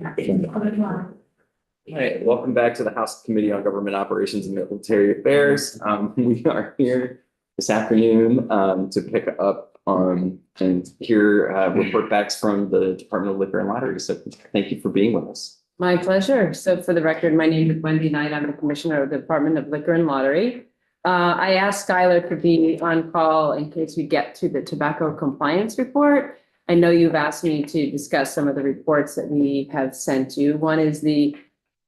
All right, welcome back to the House Committee on Government Operations and Military Affairs. We are here this afternoon to pick up on and hear report backs from the Department of Liquor and Lottery. So thank you for being with us. My pleasure. So for the record, my name is Wendy Knight. I'm the Commissioner of the Department of Liquor and Lottery. I asked Skylar to be on call in case we get to the tobacco compliance report. I know you've asked me to discuss some of the reports that we have sent you. One is if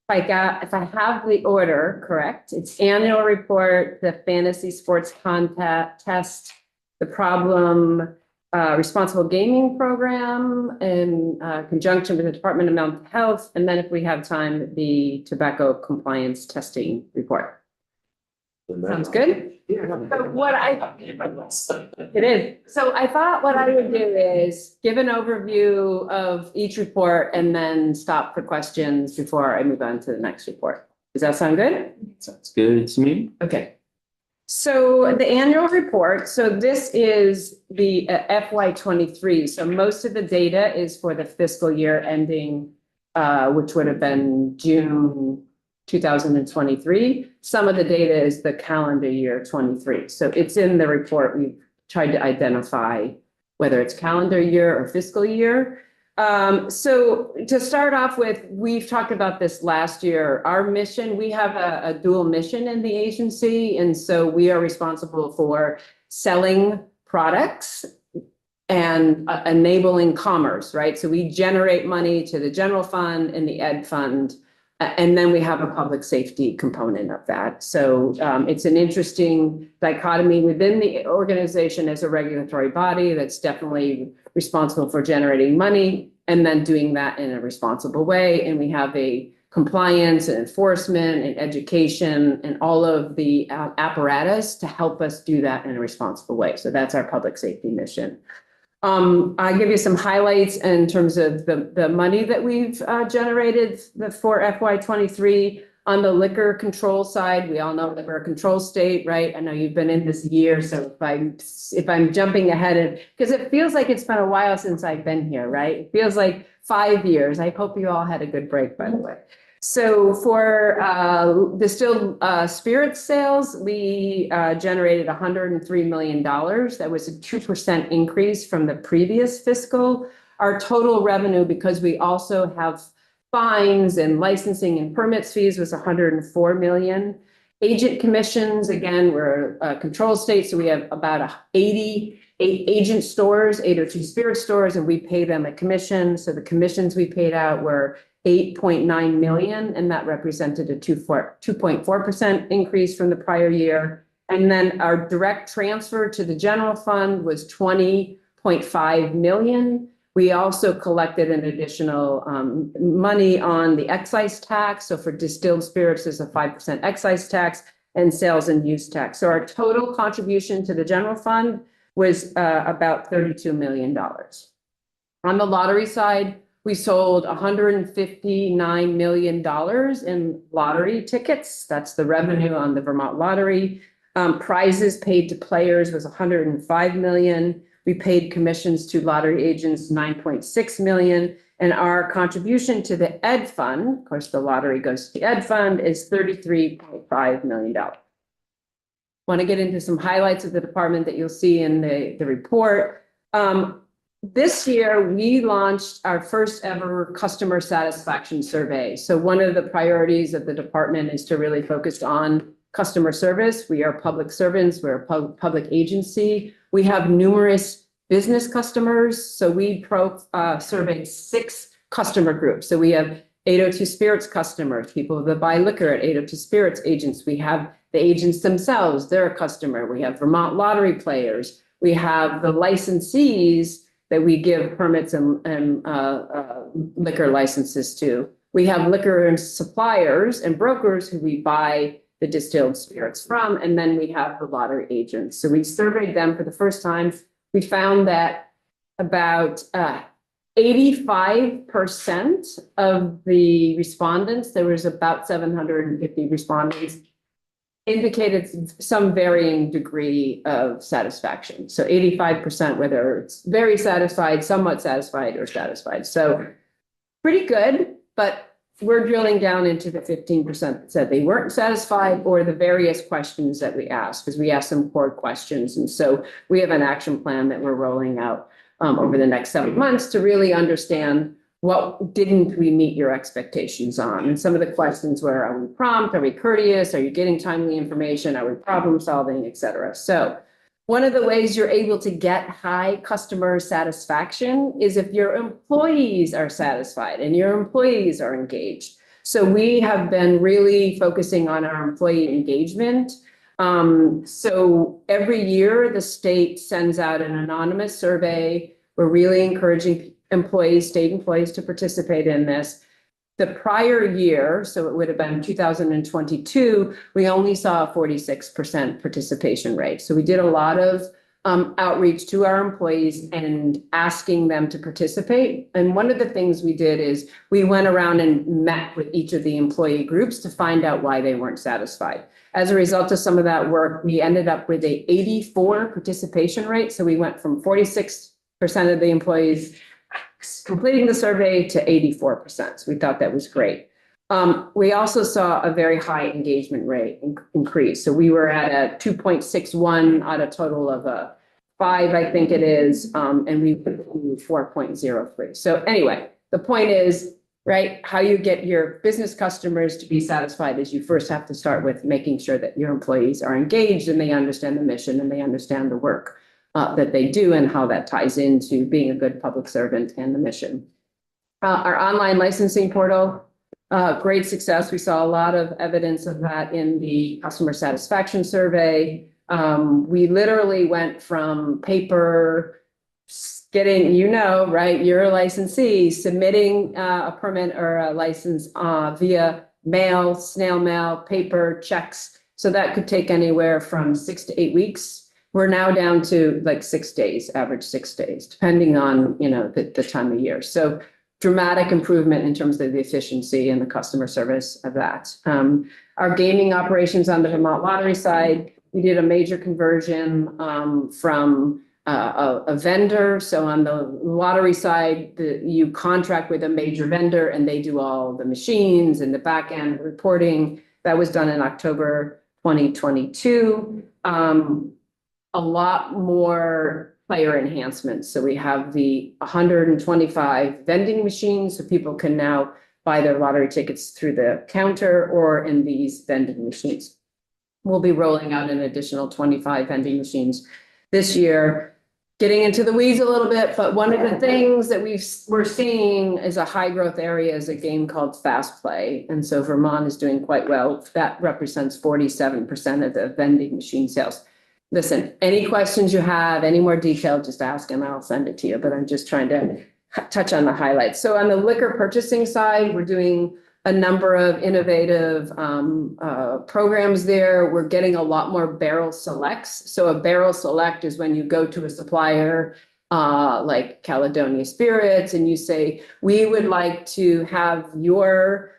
I have the order correct, it's annual report, the fantasy sports test, the problem responsible gaming program in conjunction with the Department of Mental Health, and then if we have time, the tobacco compliance testing report. Sounds good. So it is. So I thought what I would do is give an overview of each report and then stop for questions before I move on to the next report. Does that sound good? Sounds good to me. Okay. So the annual report, so this is the FY23. So most of the data is for the fiscal year ending, which would have been June 2023. Some of the data is the calendar year 23. So it's in the report. We've tried to identify whether it's calendar year or fiscal year. So to start off with, we've talked about this last year. Our mission, we have a dual mission in the agency. And so we are responsible for selling products and enabling commerce, right? So we generate money to the general fund and the ed fund. And then we have a public safety component of that. So it's an interesting dichotomy within the organization as a regulatory body that's definitely responsible for generating money and then doing that in a responsible way. And we have a compliance and enforcement and education and all of the apparatus to help us do that in a responsible way. So that's our public safety mission. I'll give you some highlights in terms of the money that we've generated for FY23. On the liquor control side, we all know that we're a control state, right? I know you've been in this year, so if I'm jumping ahead because it feels like it's been a while since I've been here, right? It feels like 5 years. I hope you all had a good break, by the way. So for distilled spirits sales, we generated $103 million. That was a 2% increase from the previous fiscal. Our total revenue, because we also have fines and licensing and permits fees, was $104 million. Agent commissions, again, we're a control state, so we have about 80 agent stores, 802 spirit stores, and we pay them a commission. So the commissions we paid out were $8.9 million, and that represented a 2.4% increase from the prior year. And then our direct transfer to the general fund was $20.5 million. We also collected an additional money on the excise tax. So for distilled spirits, there's a 5% excise tax and sales and use tax. So our total contribution to the general fund was about $32 million. On the lottery side, we sold $159 million in lottery tickets. That's the revenue on the Vermont lottery. Prizes paid to players was $105 million. We paid commissions to lottery agents, $9.6 million. And our contribution to the ed fund, of course, the lottery goes to the ed fund, is $33.5 million. Want to get into some highlights of the department that you'll see in the report. This year, we launched our first ever customer satisfaction survey. So one of the priorities of the department is to really focus on customer service. We are public servants. We're a public agency. We have numerous business customers. So we surveyed 6 customer groups. So we have 802 Spirits customers, people that buy liquor at 802 Spirits agents. We have the agents themselves, they're a customer. We have Vermont lottery players. We have the licensees that we give permits and liquor licenses to. We have liquor and suppliers and brokers who we buy the distilled spirits from, and then we have the lottery agents. So we surveyed them for the first time. We found that about 85% of the respondents, there was about 750 respondents, indicated some varying degree of satisfaction. So 85%, whether it's very satisfied, somewhat satisfied, or satisfied. So pretty good. But we're drilling down into the 15% that said they weren't satisfied, or the various questions that we asked, because we asked some core questions. And so we have an action plan that we're rolling out over the next 7 months to really understand what didn't we meet your expectations on. And some of the questions were, are we prompt? Are we courteous? Are you getting timely information? Are we problem solving, et cetera? So one of the ways you're able to get high customer satisfaction is if your employees are satisfied and your employees are engaged. So we have been really focusing on our employee engagement. So every year the state sends out an anonymous survey. We're really encouraging employees, state employees, to participate in this. The prior year, so it would have been 2022, we only saw a 46% participation rate. So we did a lot of outreach to our employees and asking them to participate. And one of the things we did is we went around and met with each of the employee groups to find out why they weren't satisfied. As a result of some of that work, we ended up with a 84 participation rate. So we went from 46% of the employees completing the survey to 84%. So we thought that was great. We also saw a very high engagement rate increase. So we were at a 2.61 out of total of a 5, I think it is, and we 4.03. So anyway, the point is, right, how you get your business customers to be satisfied is you first have to start with making sure that your employees are engaged and they understand the mission and they understand the work that they do and how that ties into being a good public servant and the mission. Our online licensing portal, great success. We saw a lot of evidence of that in the customer satisfaction survey. We literally went from paper, getting, right, you're a licensee, submitting a permit or a license via mail, snail mail, paper, checks. So that could take anywhere from 6 to 8 weeks. We're now down to like 6 days, average 6 days, depending on, the time of year. So dramatic improvement in terms of the efficiency and the customer service of that. Our gaming operations on the Vermont Lottery side, we did a major conversion from a vendor. So on the lottery side, you contract with a major vendor and they do all the machines and the back end reporting. That was done in October 2022. A lot more player enhancements. So we have the 125 vending machines, so people can now buy their lottery tickets through the counter or in these vending machines. We'll be rolling out an additional 25 vending machines this year. Getting into the weeds a little bit, but one of the things that we're seeing is a high growth area is a game called Fast Play. And so Vermont is doing quite well. That represents 47% of the vending machine sales. Listen, any questions you have, any more detail, just ask and I'll send it to you. But I'm just trying to touch on the highlights. So on the liquor purchasing side, we're doing a number of innovative programs there. We're getting a lot more barrel selects. So a barrel select is when you go to a supplier like Caledonia Spirits and you say, we would like to have your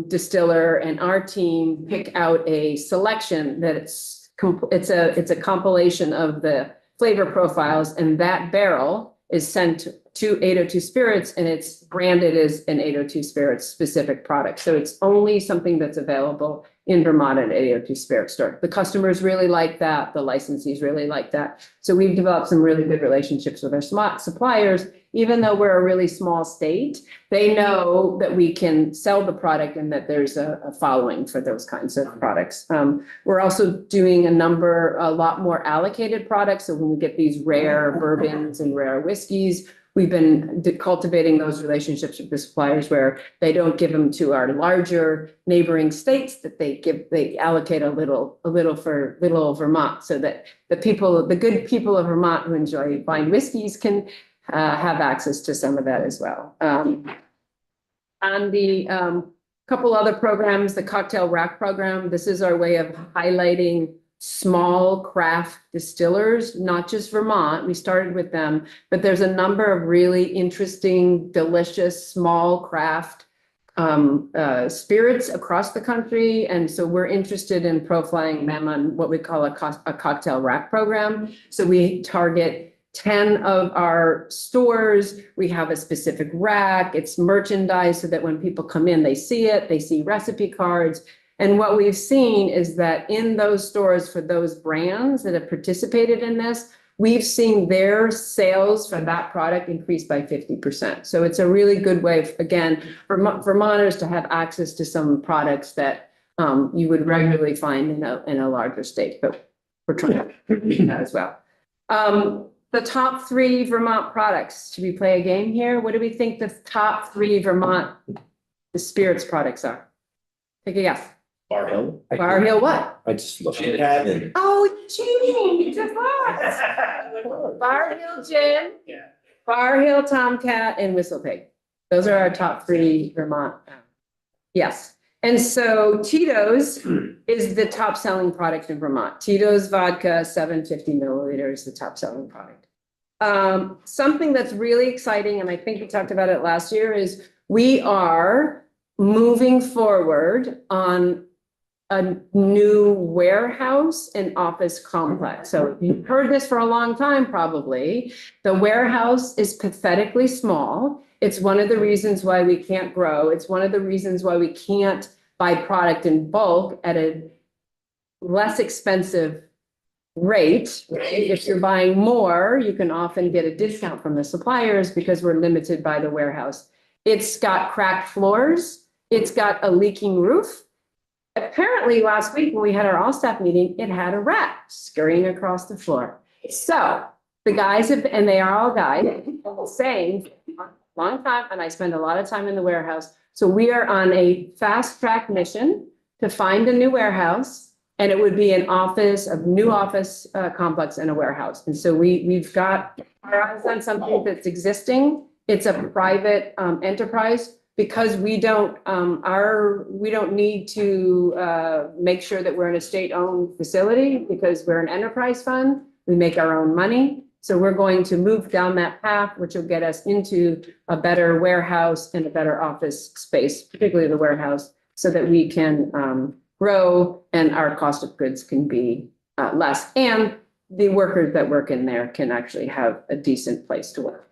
distiller and our team pick out a selection that it's a compilation of the flavor profiles, and that barrel is sent to 802 Spirits and it's branded as an 802 Spirits specific product. So it's only something that's available in Vermont at 802 Spirits store. The customers really like that. The licensees really like that. So we've developed some really good relationships with our smart suppliers. Even though we're a really small state, they know that we can sell the product and that there's a following for those kinds of products. We're also doing a lot more allocated products. So when we get these rare bourbons and rare whiskeys, we've been cultivating those relationships with the suppliers where they don't give them to our larger neighboring states, that they allocate a little for little old Vermont, so that the good people of Vermont who enjoy fine whiskeys can have access to some of that as well. On the couple other programs, the cocktail rack program, this is our way of highlighting small craft distillers, not just Vermont. We started with them, but there's a number of really interesting, delicious, small craft spirits across the country. And so we're interested in profiling them on what we call a cocktail rack program. So we target 10 of our stores, we have a specific rack. It's merchandise so that when people come in, they see it, they see recipe cards. And what we've seen is that in those stores for those brands that have participated in this, we've seen their sales for that product increase by 50%. So it's a really good way, again, for Vermonters to have access to some products that you would regularly find in a larger state, but we're trying to do that as well. The top 3 Vermont products. Should we play a game here? What do we think the top 3 Vermont, the spirits products are? Take a guess. Bar Hill. Bar Hill what? I just looked at it. Oh, gin, Bar Hill Gin. Yeah. Bar Hill Tomcat and Whistle Pig. Those are our top 3 Vermont. Yes. And so Tito's is the top selling product in Vermont. Tito's vodka, 750 milliliters, the top selling product. Something that's really exciting, and I think we talked about it last year, is we are moving forward on a new warehouse and office complex. So you've heard this for a long time, probably. The warehouse is pathetically small. It's one of the reasons why we can't grow. It's one of the reasons why we can't buy product in bulk at a less expensive rate. If you're buying more, you can often get a discount from the suppliers because we're limited by the warehouse. It's got cracked floors. It's got a leaking roof. Apparently last week when we had our all-staff meeting, it had a rat scurrying across the floor. So the guys have, and they are all guys, saying long time, and I spend a lot of time in the warehouse. So we are on a fast track mission to find a new warehouse, and it would be an office, a new office complex and a warehouse. And so we've got our eyes on something that's existing. It's a private enterprise because we don't need to make sure that we're in a state-owned facility because we're an enterprise fund. We make our own money. So we're going to move down that path, which will get us into a better warehouse and a better office space, particularly the warehouse, so that we can grow and our cost of goods can be less. And the workers that work in there can actually have a decent place to work.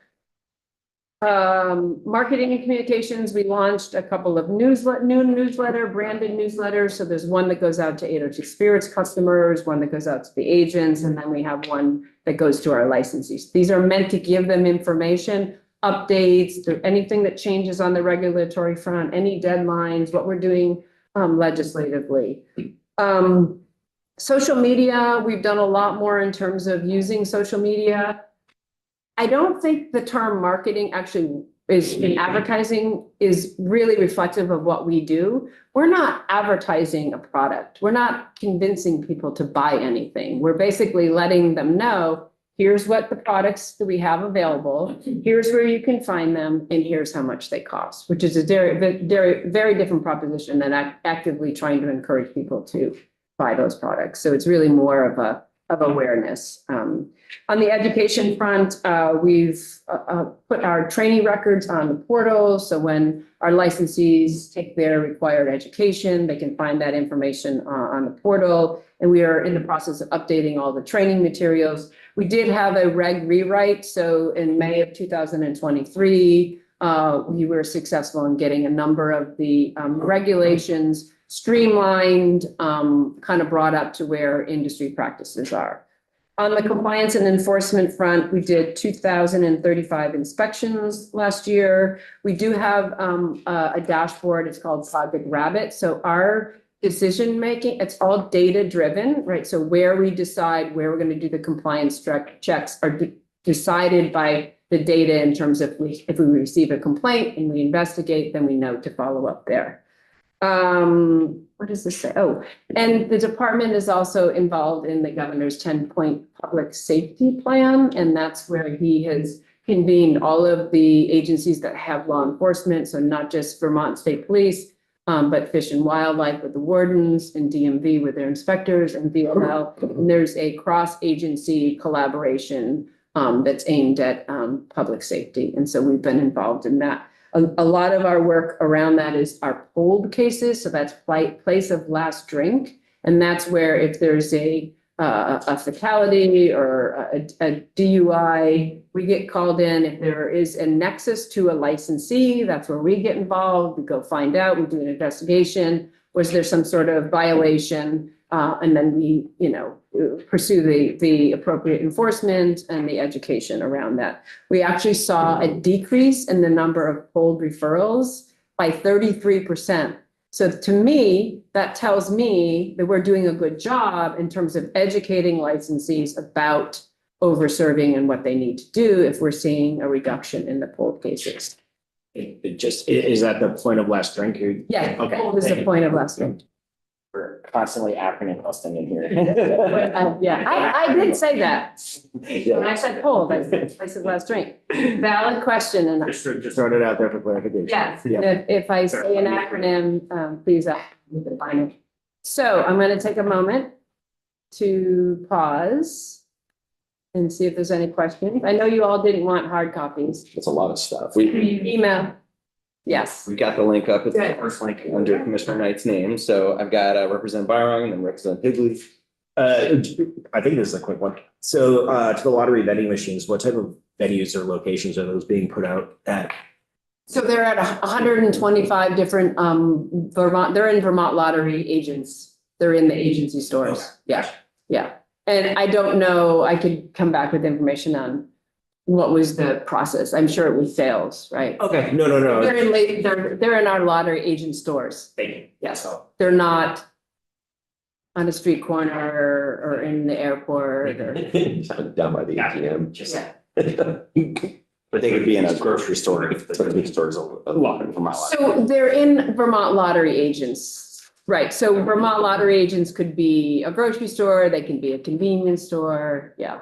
Marketing and communications, we launched a couple of new newsletter, branded newsletters. So there's one that goes out to 802 Spirits customers, one that goes out to the agents, and then we have one that goes to our licensees. These are meant to give them information, updates, anything that changes on the regulatory front, any deadlines, what we're doing legislatively. Social media, we've done a lot more in terms of using social media. I don't think the term marketing actually is in advertising is really reflective of what we do. We're not advertising a product. We're not convincing people to buy anything. We're basically letting them know, here's what the products that we have available, here's where you can find them, and here's how much they cost, which is a very different proposition than actively trying to encourage people to buy those products. So it's really more of awareness. On the education front, we've put our training records on the portal. So when our licensees take their required education, they can find that information on the portal. And we are in the process of updating all the training materials. We did have a reg rewrite. So in May of 2023, we were successful in getting a number of the regulations streamlined, kind of brought up to where industry practices are. On the compliance and enforcement front, we did 2,035 inspections last year. We do have a dashboard. It's called Project Rabbit. So our decision making, it's all data driven, right? So where we decide where we're going to do the compliance checks are decided by the data in terms of if we receive a complaint and we investigate, then we know to follow up there. What does this say? Oh, and the department is also involved in the governor's 10-point public safety plan. And that's where he has convened all of the agencies that have law enforcement. So not just Vermont State Police, but Fish and Wildlife with the wardens and DMV with their inspectors and VLL. And there's a cross-agency collaboration that's aimed at public safety. And so we've been involved in that. A lot of our work around that is our POLD cases. So that's place of last drink. And that's where if there's a a fatality or a DUI, we get called in. If there is a nexus to a licensee, that's where we get involved. We go find out, we do an investigation. Was there some sort of violation? And then we, pursue the appropriate enforcement and the education around that. We actually saw a decrease in the number of pulled referrals by 33%. So to me, that tells me that we're doing a good job in terms of educating licensees about over-serving and what they need to do if we're seeing a reduction in the pulled cases. It just, is that the point of last drink? Yeah, Okay. pulled is the point of last one. We're constantly acronym listing in here. Yeah, I did say that. When I said pulled, I said last drink. Valid question, and Just throwing it out there for clarification. yes, Yeah. if I say an acronym, please define it. So I'm going to take a moment to pause and see if there's any questions. I know you all didn't want hard copies. It's a lot of stuff. Email. Yes. We got the link up. It's the Good. first link under Commissioner Knight's name. So I've got Representative Byron and then Representative Higley. I think this is a quick one. So to the lottery vending machines, what type of venues or locations are those being put out at? So they're at 125 different, they're in Vermont Lottery agents. They're in the agency stores. Yeah, yeah. And I don't know, I could come back with information on what was the process. I'm sure it was sales, right? Okay, no. They're in our lottery agent stores. Thank you. Yes, they're not on a street corner or in the airport or. Down by the ATM. Yeah. But they could be in a grocery store if the grocery store is a lot in Vermont. So they're in Vermont Lottery agents, right? So Vermont Lottery agents could be a grocery store, they can be a convenience store, yeah.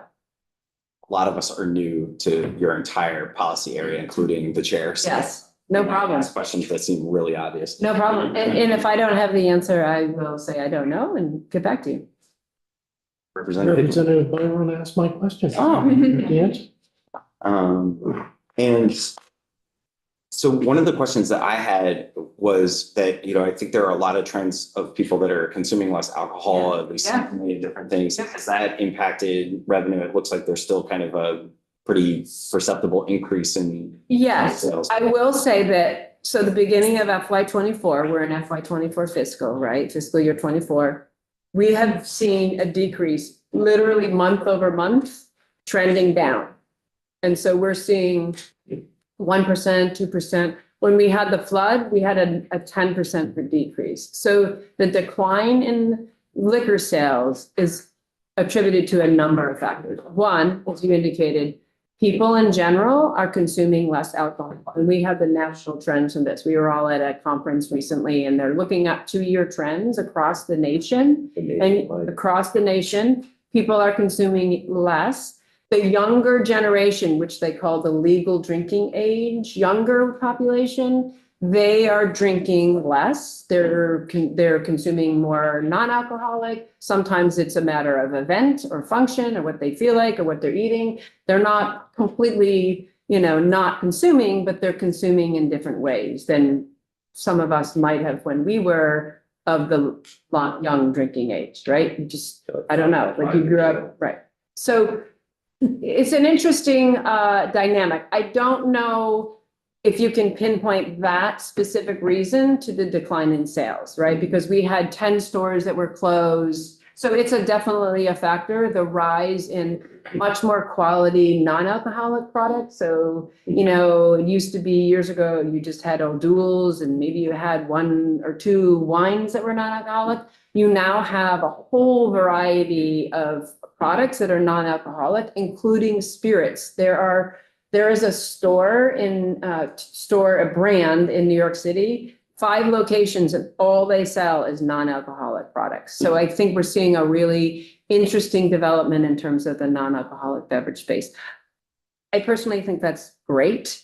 A lot of us are new to your entire policy area, including the chair. So Yes, no I problem, ask questions that seem really obvious. no problem. And if I don't have the answer, I will say I don't know and get back to you. Representative Higley. Representative Byron asked my question. Oh. The answer. And so one of the questions that I had was that, I think there are a lot of trends of people that are consuming less alcohol, at least Yeah. many different things. Has that impacted revenue? It looks like there's still kind of a pretty perceptible increase in Yes, sales. I will say that, so the beginning of FY '24, we're in FY '24 fiscal, right? Fiscal year '24. We have seen a decrease literally month over month, trending down. And so we're seeing 1%, 2%. When we had the flood, we had a 10% decrease. So the decline in liquor sales is attributed to a number of factors. One, as you indicated, people in general are consuming less alcohol. And we have the national trends in this. We were all at a conference recently and they're looking at 2-year trends across the nation. And across the nation, people are consuming less. The younger generation, which they call the legal drinking age, younger population, they are drinking less. They're consuming more non-alcoholic. Sometimes it's a matter of event or function or what they feel like or what they're eating. They're not completely, not consuming, but they're consuming in different ways than some of us might have when we were of the young drinking age, right? I don't know, like you grew up, right? So it's an interesting dynamic. I don't know if you can pinpoint that specific reason to the decline in sales, right? Because we had 10 stores that were closed. So it's definitely a factor, the rise in much more quality non-alcoholic products. So, it used to be years ago, you just had O'Doul's and maybe you had 1 or 2 wines that were non-alcoholic. You now have a whole variety of products that are non-alcoholic, including spirits. There is a store a brand in New York City, 5 locations, and all they sell is non-alcoholic products. So I think we're seeing a really interesting development in terms of the non-alcoholic beverage space. I personally think that's great.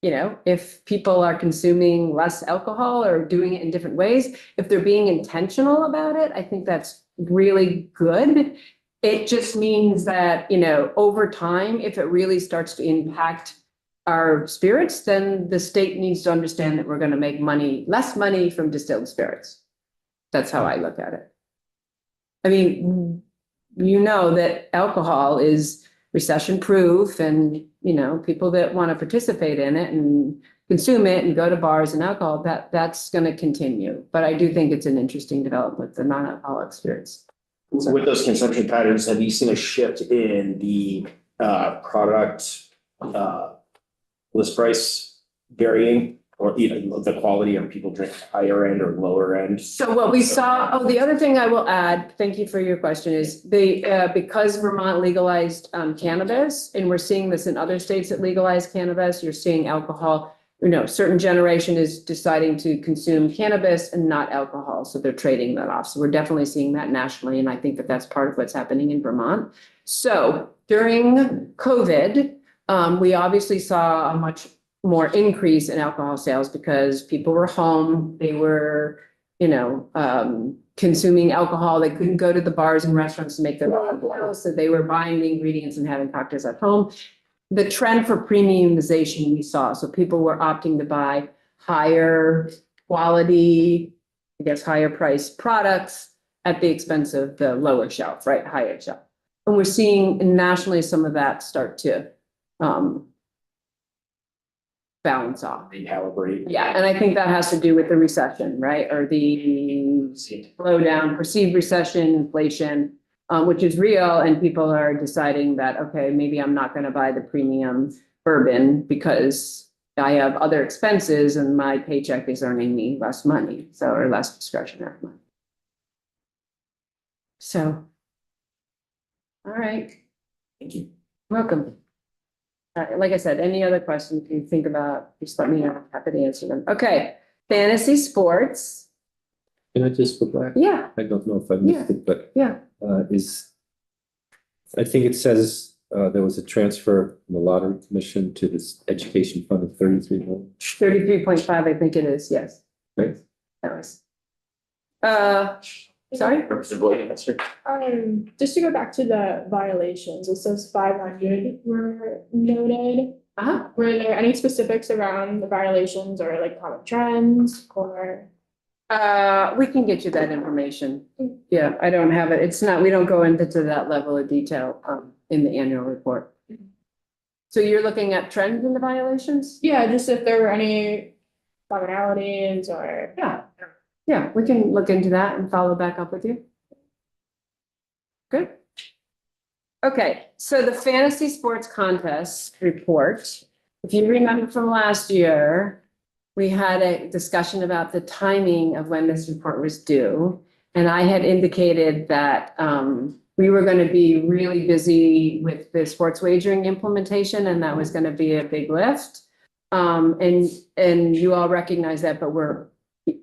If people are consuming less alcohol or doing it in different ways, if they're being intentional about it, I think that's really good. It just means that, over time, if it really starts to impact our spirits, then the state needs to understand that we're going to make less money from distilled spirits. That's how I look at it. I mean, you know that alcohol is recession proof and, you know, people that want to participate in it and consume it and go to bars and alcohol, that's going to continue. But I do think it's an interesting development, the non-alcoholic spirits. With those consumption patterns, have you seen a shift in the product list price varying? Or the quality of people drink higher end or lower end? So what we saw, the other thing I will add, thank you for your question, is because Vermont legalized cannabis, and we're seeing this in other states that legalize cannabis, you're seeing alcohol, you know, certain generation is deciding to consume cannabis and not alcohol, so they're trading that off. So we're definitely seeing that nationally, and I think that that's part of what's happening in Vermont. So during COVID, we obviously saw a much more increase in alcohol sales because people were home, they were, you know, consuming alcohol, they couldn't go to the bars and restaurants to make their cocktails, so they were buying the ingredients and having cocktails at home. The trend for premiumization we saw, so people were opting to buy higher quality, I guess, higher priced products at the expense of the lower shelf, right, higher shelf. And we're seeing nationally some of that start to balance off. Recalibrate. Yeah, and I think that has to do with the recession, right? Or the slowdown, perceived recession, inflation, which is real, and people are deciding that, okay, maybe I'm not going to buy the premium bourbon because I have other expenses and my paycheck is earning me less money, so, or less discretionary money. So, all right. Thank you. Welcome. Like I said, any other questions you think about, just let me know. I'm happy to answer them. Okay, fantasy sports. Can I just go back? Yeah, I don't know if I missed it, but yeah. I think it says there was a transfer from the lottery commission to this education fund of 33 million. 33.5, I think it is, yes. Right? That was. Sorry? Representative Williams, sir. Just to go back to the violations, it says 500 were noted. Uh-huh. Were there any specifics around the violations or like common trends or? We can get you that information. Yeah, I don't have it. It's not, we don't go into that level of detail in the annual report. So you're looking at trends in the violations? Yeah, just if there were any commonalities or. Yeah, we can look into that and follow back up with you. Good. Okay, so the fantasy sports contest report, if you remember from last year, we had a discussion about the timing of when this report was due. And I had indicated that we were going to be really busy with the sports wagering implementation, and that was going to be a big lift. And you all recognize that, but we're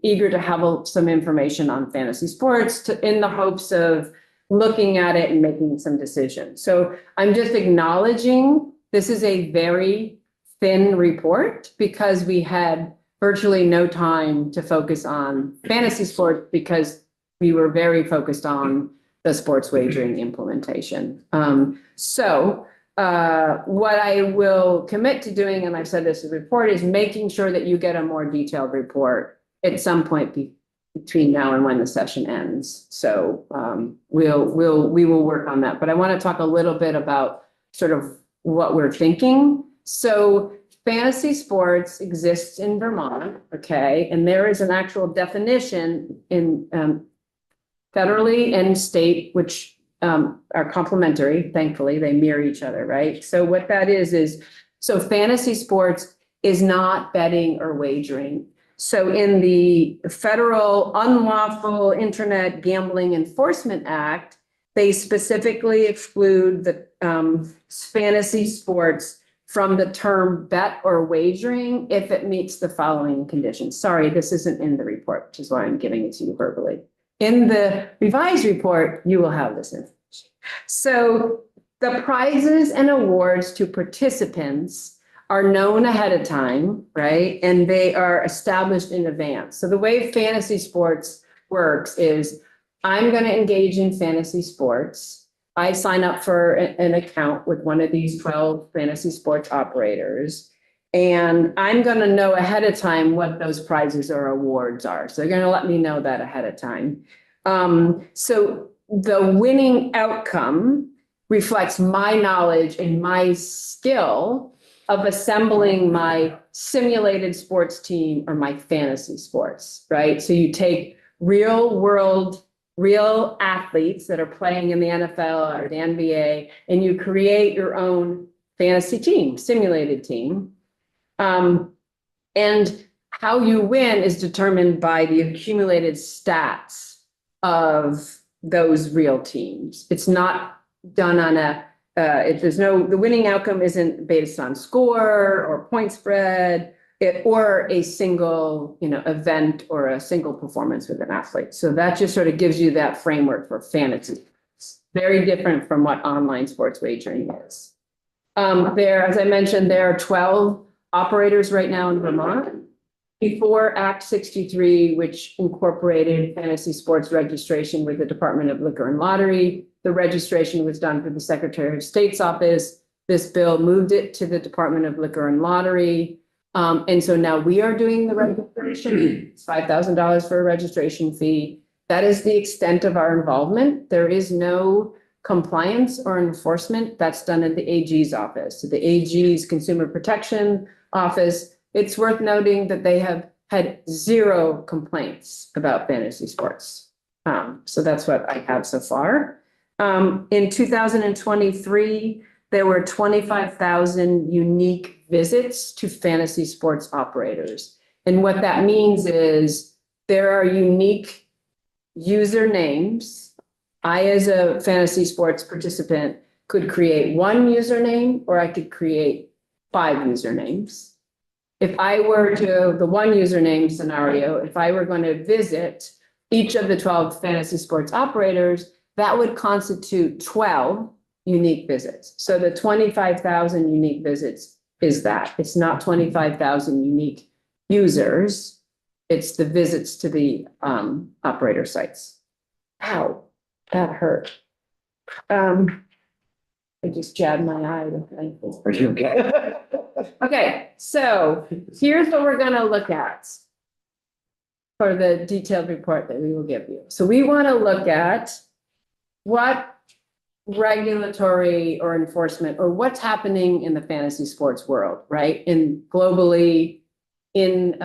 eager to have some information on fantasy sports in the hopes of looking at it and making some decisions. So I'm just acknowledging this is a very thin report because we had virtually no time to focus on fantasy sports because we were very focused on the sports wagering implementation. So what I will commit to doing, and I've said this in the report, is making sure that you get a more detailed report at some point between now and when the session ends. So we will work on that. But I want to talk a little bit about sort of what we're thinking. So fantasy sports exists in Vermont, okay? And there is an actual definition in federally and state, which are complementary. Thankfully, they mirror each other, right? So what that is so fantasy sports is not betting or wagering. So in the Federal Unlawful Internet Gambling Enforcement Act, they specifically exclude the fantasy sports from the term bet or wagering if it meets the following conditions. Sorry, this isn't in the report, which is why I'm giving it to you verbally. In the revised report, you will have this information. So the prizes and awards to participants are known ahead of time, right? And they are established in advance. So the way fantasy sports works is I'm going to engage in fantasy sports. I sign up for an account with one of these 12 fantasy sports operators, and I'm going to know ahead of time what those prizes or awards are. So they're going to let me know that ahead of time. So the winning outcome reflects my knowledge and my skill of assembling my simulated sports team or my fantasy sports, right? So you take real world, real athletes that are playing in the NFL or the NBA, and you create your own fantasy team, simulated team. And how you win is determined by the accumulated stats of those real teams. It's not done on the winning outcome isn't based on score or point spread, or a single, event or a single performance with an athlete. So that just sort of gives you that framework for fantasy. It's very different from what online sports wagering is. As I mentioned, there are 12 operators right now in Vermont. Before Act 63, which incorporated fantasy sports registration with the Department of Liquor and Lottery, the registration was done for the Secretary of State's office. This bill moved it to the Department of Liquor and Lottery. And so now we are doing the registration. It's $5,000 for a registration fee. That is the extent of our involvement. There is no compliance or enforcement. That's done at the AG's office. So the AG's Consumer Protection Office. It's worth noting that they have had 0 complaints about fantasy sports. So that's what I have so far. In 2023, there were 25,000 unique visits to fantasy sports operators. And what that means is there are unique usernames. I, as a fantasy sports participant, could create 1 username, or I could create 5 usernames. If I were to, the 1 username scenario, if I were going to visit each of the 12 fantasy sports operators, that would constitute 12 unique visits. So the 25,000 unique visits is that. It's not 25,000 unique users. It's the visits to the operator sites. Ow, that hurt. I just jabbed my eye with my. Are you okay? Okay, so here's what we're gonna look at for the detailed report that we will give you. So we want to look at what regulatory or enforcement or what's happening in the fantasy sports world, right? In globally, in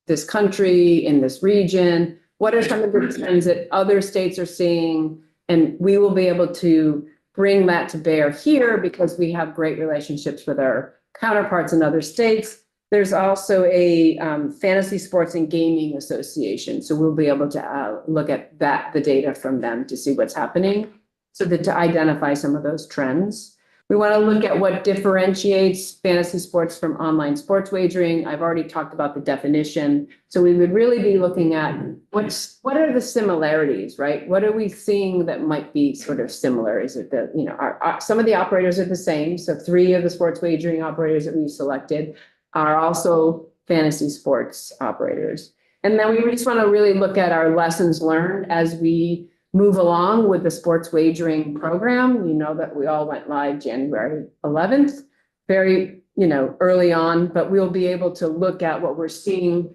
this country, in this region, what are some of the trends that other states are seeing? And we will be able to bring that to bear here because we have great relationships with our counterparts in other states. There's also a Fantasy Sports and Gaming Association. So we'll be able to look at the data from them to see what's happening, so that to identify some of those trends. We want to look at what differentiates fantasy sports from online sports wagering. I've already talked about the definition. So we would really be looking at what are the similarities, right? What are we seeing that might be sort of similar? Is it that, some of the operators are the same. So 3 of the sports wagering operators that we've selected are also fantasy sports operators. And then we just want to really look at our lessons learned as we move along with the sports wagering program. You know that we all went live January 11th, very, early on, but we'll be able to look at what we're seeing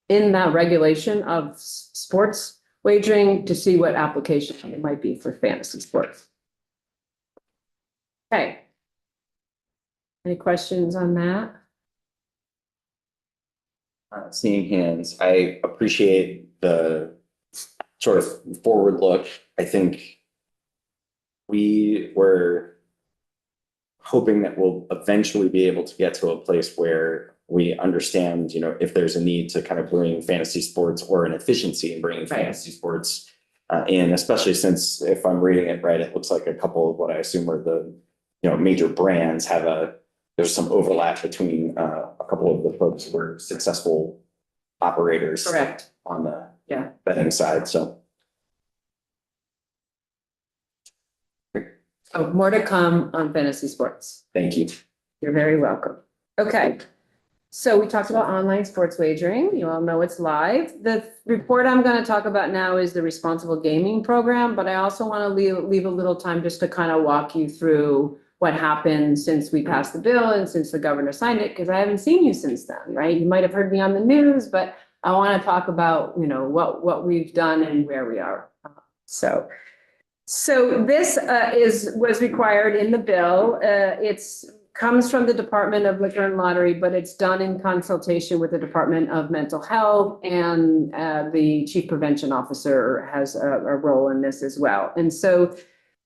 in that regulation of sports wagering to see what application it might be for fantasy sports. Okay. Any questions on that? Seeing hands, I appreciate the sort of forward look. I think we were hoping that we'll eventually be able to get to a place where we understand, if there's a need to kind of bring fantasy sports or an efficiency in bringing fantasy sports in, especially since, if I'm reading it right, it looks like a couple of what I assume are the, major brands there's some overlap between a couple of the folks who were successful operators. Correct. On the Yeah. betting side, so. So more to come on fantasy sports. Thank you. You're very welcome. Okay. So we talked about online sports wagering. You all know it's live. The report I'm going to talk about now is the responsible gaming program, but I also want to leave a little time just to kind of walk you through what happened since we passed the bill and since the governor signed it, because I haven't seen you since then, right? You might have heard me on the news, but I want to talk about, what we've done and where we are. So this was required in the bill. It's comes from the Department of Liquor and Lottery, but it's done in consultation with the Department of Mental Health, and the Chief Prevention Officer has a role in this as well. And so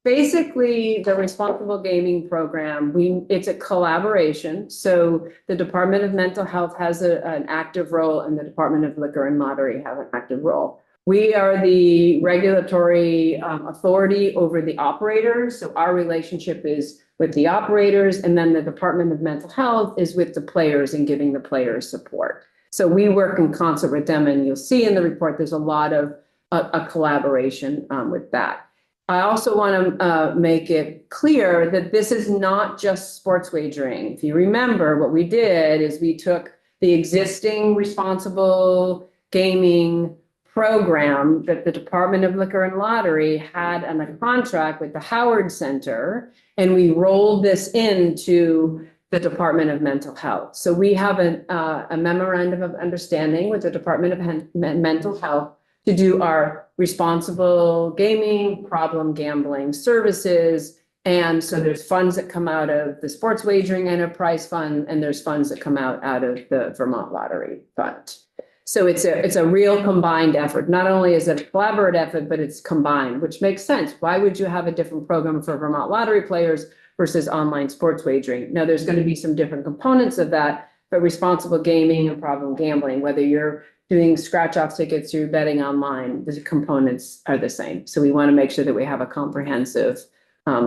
basically, the responsible gaming program, it's a collaboration. So the Department of Mental Health has an active role, and the Department of Liquor and Lottery have an active role. We are the regulatory authority over the operators. So our relationship is with the operators, and then the Department of Mental Health is with the players and giving the players support. So we work in concert with them, and you'll see in the report, there's a lot of a collaboration with that. I also want to make it clear that this is not just sports wagering. If you remember, what we did is we took the existing responsible gaming program that the Department of Liquor and Lottery had on a contract with the Howard Center, and we rolled this into the Department of Mental Health. So we have a memorandum of understanding with the Department of Mental Health to do our responsible gaming, problem gambling services. And so there's funds that come out of the Sports Wagering Enterprise Fund, and there's funds that come out of the Vermont Lottery Fund. So it's a real combined effort. Not only is it a collaborative effort, but it's combined, which makes sense. Why would you have a different program for Vermont Lottery players versus online sports wagering? Now, there's going to be some different components of that, but responsible gaming and problem gambling, whether you're doing scratch-off tickets or betting online, the components are the same. So we want to make sure that we have a comprehensive,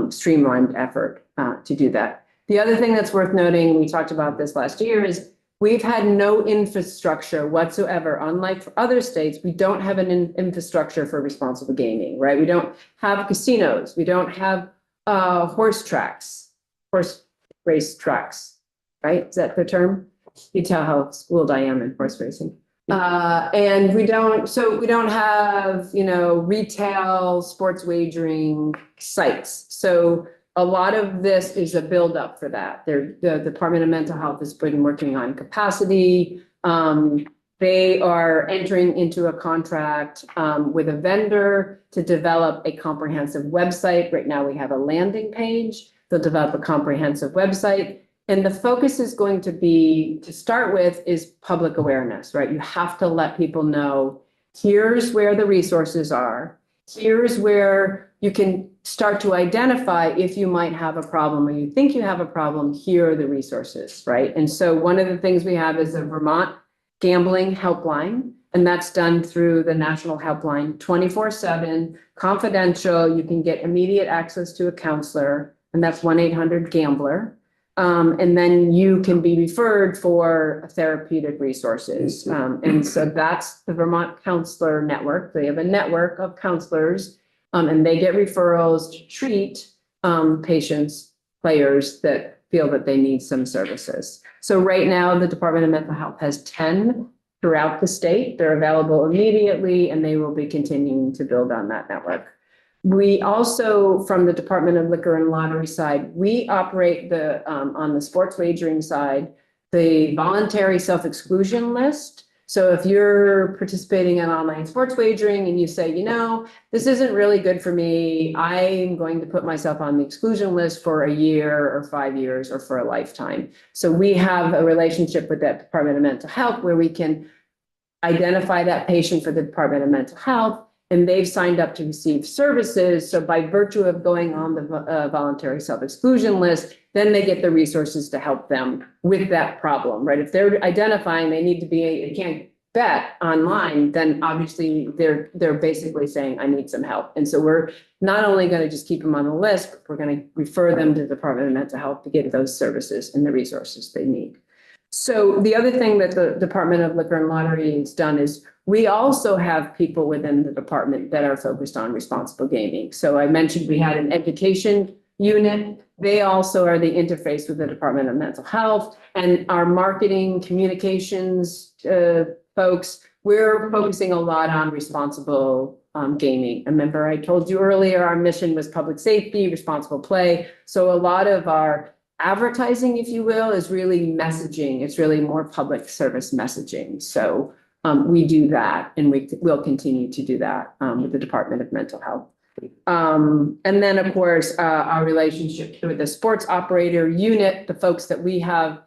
streamlined effort to do that. The other thing that's worth noting, we talked about this last year, is we've had no infrastructure whatsoever. Unlike for other states, we don't have an infrastructure for responsible gaming, right? We don't have casinos. We don't have horse race tracks, right? Is that the term? You tell how schooled I am in horse racing. And we don't have, retail sports wagering sites. So a lot of this is a buildup for that. The Department of Mental Health has been working on capacity. They are entering into a contract with a vendor to develop a comprehensive website. Right now we have a landing page. They'll develop a comprehensive website. And the focus is going to be, to start with, is public awareness, right? You have to let people know, here's where the resources are. Here's where you can start to identify if you might have a problem or you think you have a problem, here are the resources, right? And so one of the things we have is a Vermont Gambling Helpline, and that's done through the National Helpline, 24/7, confidential. You can get immediate access to a counselor, and that's 1-800-GAMBLER. And then you can be referred for therapeutic resources. And so that's the Vermont Counselor Network. They have a network of counselors, and they get referrals to treat patients, players that feel that they need some services. So right now, the Department of Mental Health has 10 throughout the state. They're available immediately, and they will be continuing to build on that network. We also, from the Department of Liquor and Lottery side, we operate on the sports wagering side, the voluntary self-exclusion list. So if you're participating in online sports wagering and you say, this isn't really good for me, I'm going to put myself on the exclusion list for a year or 5 years or for a lifetime. So we have a relationship with that Department of Mental Health where we can identify that patient for the Department of Mental Health, and they've signed up to receive services. So by virtue of going on the voluntary self-exclusion list, then they get the resources to help them with that problem, right? If they're identifying they can't bet online, then obviously they're basically saying, I need some help. And so we're not only going to just keep them on the list, but we're going to refer them to the Department of Mental Health to get those services and the resources they need. So the other thing that the Department of Liquor and Lottery has done is we also have people within the department that are focused on responsible gaming. So I mentioned we had an education unit. They also are the interface with the Department of Mental Health, and our marketing communications folks. We're focusing a lot on responsible gaming. Remember, I told you earlier, our mission was public safety, responsible play. So a lot of our advertising, if you will, is really messaging. It's really more public service messaging. So We do that, and we will continue to do that with the Department of Mental Health. And then, of course, our relationship with the sports operator unit, the folks that we have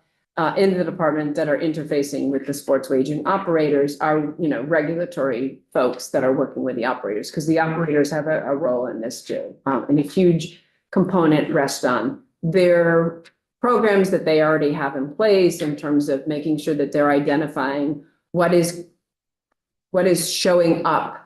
in the department that are interfacing with the sports wagering operators are, regulatory folks that are working with the operators, because the operators have a role in this too. And a huge component rests on their programs that they already have in place in terms of making sure that they're identifying what is showing up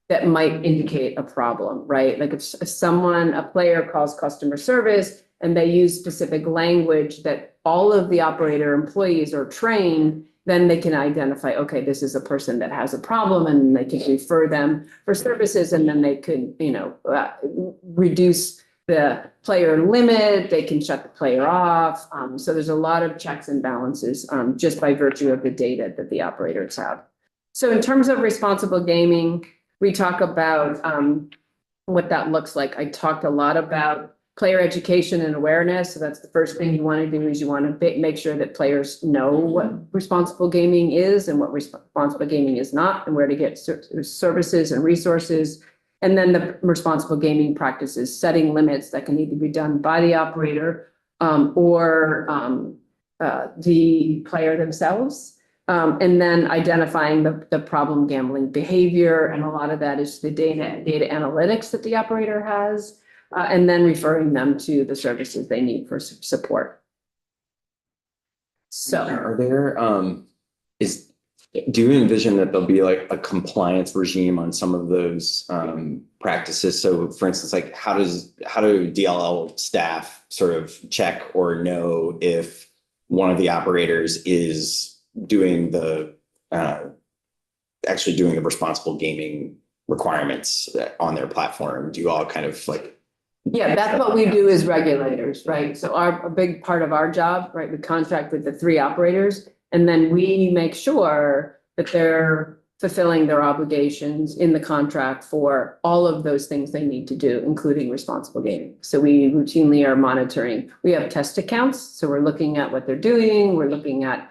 that might indicate a problem, right? Like if a player calls customer service and they use specific language that all of the operator employees are trained, then they can identify, okay, this is a person that has a problem, and they can refer them for services, and then they could, reduce the player limit, they can shut the player off. So there's a lot of checks and balances just by virtue of the data that the operators have. So in terms of responsible gaming, we talk about what that looks like. I talked a lot about player education and awareness. So that's the first thing you want to do, is you want to make sure that players know what responsible gaming is and what responsible gaming is not, and where to get services and resources. And then the responsible gaming practices, setting limits that can either be done by the operator or the player themselves. And then identifying the problem gambling behavior. And a lot of that is the data analytics that the operator has, and then referring them to the services they need for support. So Are there, do you envision that there'll be like a compliance regime on some of those practices? So for instance, like how do DLL staff sort of check or know if one of the operators is doing actually doing the responsible gaming requirements on their platform? Do you all kind of like? yeah, that's what we do as regulators, right? So a big part of our job, right? We contract with the 3 operators, and then we make sure that they're fulfilling their obligations in the contract for all of those things they need to do, including responsible gaming. So we routinely are monitoring. We have test accounts, so we're looking at what they're doing. We're looking at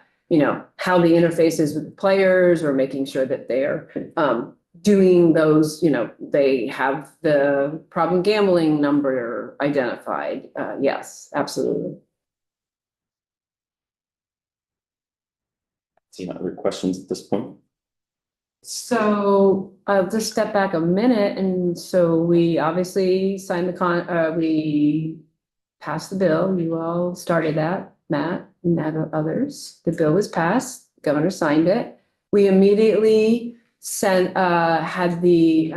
how the interfaces with the players, or making sure that they're doing those, they have the problem gambling number identified. Yes, absolutely. See other questions at this point? So I'll just step back a minute. And so we obviously signed we passed the bill. You all started that, Matt and others. The bill was passed, the governor signed it. We immediately had the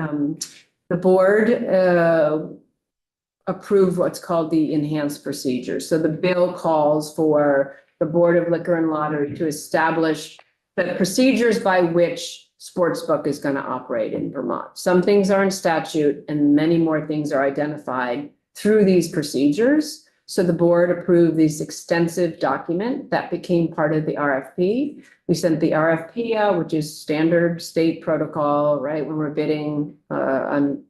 board approve what's called the enhanced procedure. So the bill calls for the Board of Liquor and Lottery to establish the procedures by which sportsbook is going to operate in Vermont. Some things are in statute, and many more things are identified through these procedures. So the board approved this extensive document that became part of the RFP. We sent the RFP out, which is standard state protocol, right? When we're bidding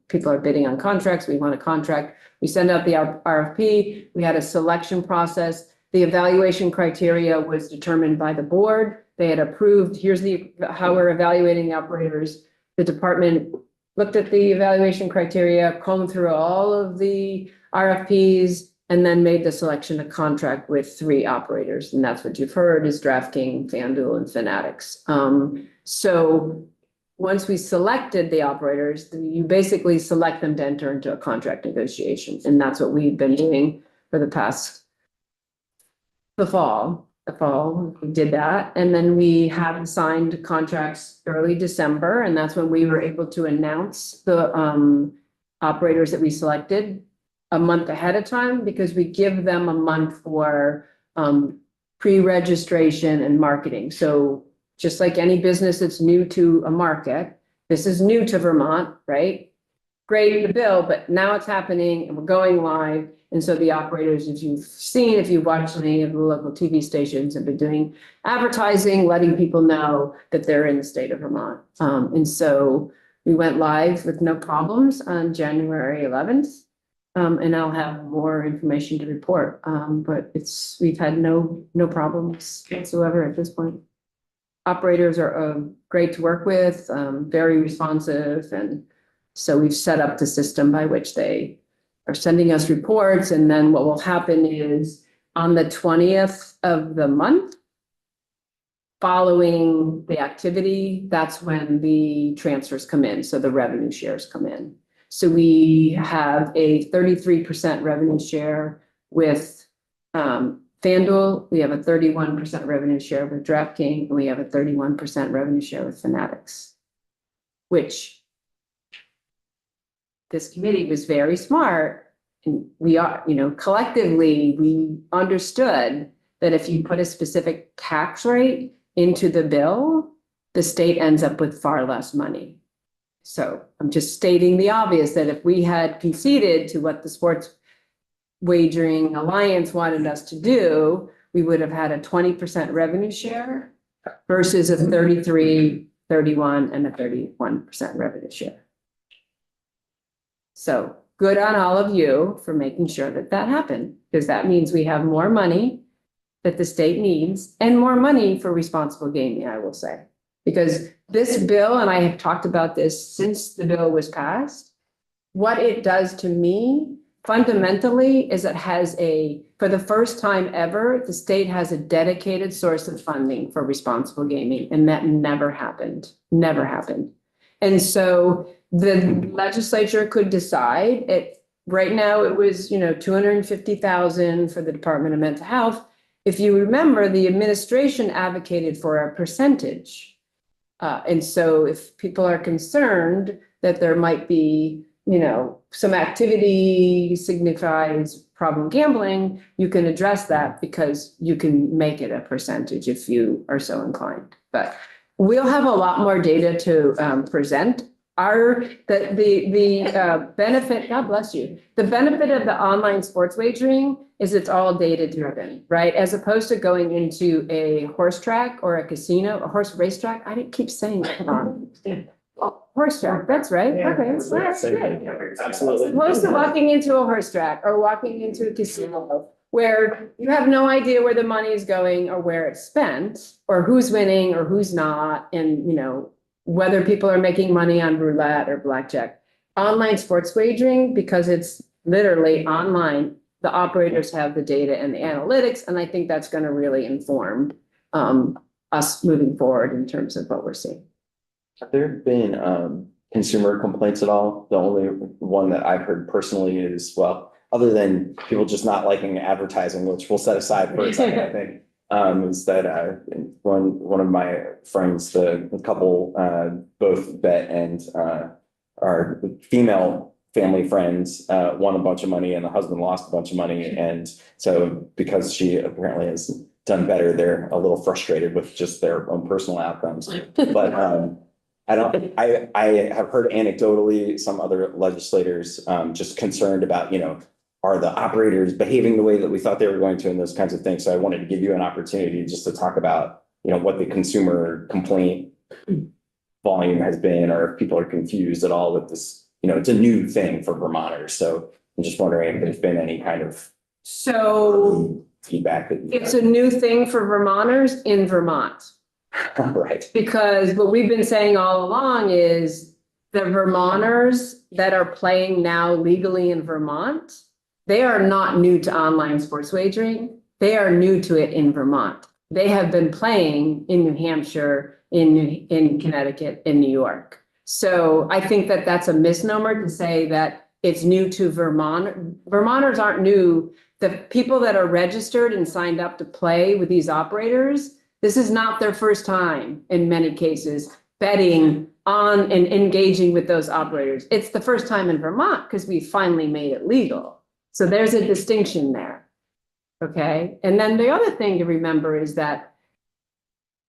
people are bidding on contracts, we want a contract. We send out the RFP. We had a selection process. The evaluation criteria was determined by the board. They had approved, here's how we're evaluating the operators. The department looked at the evaluation criteria, combed through all of the RFPs, and then made the selection of contract with 3 operators. And that's what you've heard is DraftKings, FanDuel, and Fanatics. So once we selected the operators, you basically select them to enter into a contract negotiation. And that's what we've been doing for the fall, we did that. And then we have signed contracts early December. And that's when we were able to announce the operators that we selected a month ahead of time, because we give them a month for pre-registration and marketing. So just like any business that's new to a market, this is new to Vermont, right? Great, the bill, but now it's happening and we're going live. And so the operators, if you've watched any of the local TV stations, have been doing advertising, letting people know that they're in the state of Vermont. And so we went live with no problems on January 11th. And I'll have more information to report. But we've had no problems whatsoever at this point. operators are great to work with, very responsive. And so we've set up the system by which they are sending us reports. And then what will happen is on the 20th of the month, following the activity, that's when the transfers come in. So the revenue shares come in. So we have a 33% revenue share with FanDuel. We have a 31% revenue share with DraftKings, and we have a 31% revenue share with Fanatics, which this committee was very smart. And we are, collectively, we understood that if you put a specific tax rate into the bill, the state ends up with far less money. So I'm just stating the obvious that if we had conceded to what the Sports Wagering Alliance wanted us to do, we would have had a 20% revenue share versus a 33, 31, and a 31% revenue share. So good on all of you for making sure that that happened, because that means we have more money that the state needs and more money for responsible gaming, I will say. Because this bill, and I have talked about this since the bill was passed, what it does to me fundamentally is it has for the first time ever, the state has a dedicated source of funding for responsible gaming, and that never happened. And so the legislature could decide right now it was, $250,000 for the Department of Mental Health. If you remember, the administration advocated for a percentage. And so if people are concerned that there might be, some activity signifies problem gambling, you can address that because you can make it a percentage if you are so inclined. But we'll have a lot more data to present. The benefit, God bless you, the benefit of the online sports wagering is it's all data driven, right? As opposed to going into a horse track or a casino, a horse racetrack. I didn't keep saying it wrong. Oh, horse track, that's right. Okay, that's good. Absolutely. As opposed to walking into a horse track or walking into a casino where you have no idea where the money is going or where it's spent or who's winning or who's not, and whether people are making money on roulette or blackjack. Online sports wagering, because it's literally online, the operators have the data and the analytics, and I think that's going to really inform us moving forward in terms of what we're seeing. Have there been consumer complaints at all? The only one that I've heard personally is, well, other than people just not liking advertising, which we'll set aside for a second, I think, is that one of my friends, the couple, both Bet and our female family friends, won a bunch of money and the husband lost a bunch of money. And so because she apparently has done better, they're a little frustrated with just their own personal outcomes. But I have heard anecdotally some other legislators just concerned about, are the operators behaving the way that we thought they were going to and those kinds of things. So I wanted to give you an opportunity just to talk about, what the consumer complaint volume has been, or if people are confused at all with this, it's a new thing for Vermonters. So I'm just wondering if there's been any kind of feedback. It's a new thing for Vermonters in Vermont. Right. Because what we've been saying all along is the Vermonters that are playing now legally in Vermont, they are not new to online sports wagering. They are new to it in Vermont. They have been playing in New Hampshire, in Connecticut, in New York. So I think that that's a misnomer to say that it's new to Vermont. Vermonters aren't new. The people that are registered and signed up to play with these operators, this is not their first time in many cases betting on and engaging with those operators. It's the first time in Vermont because we finally made it legal. So there's a distinction there. Okay. And then the other thing to remember is that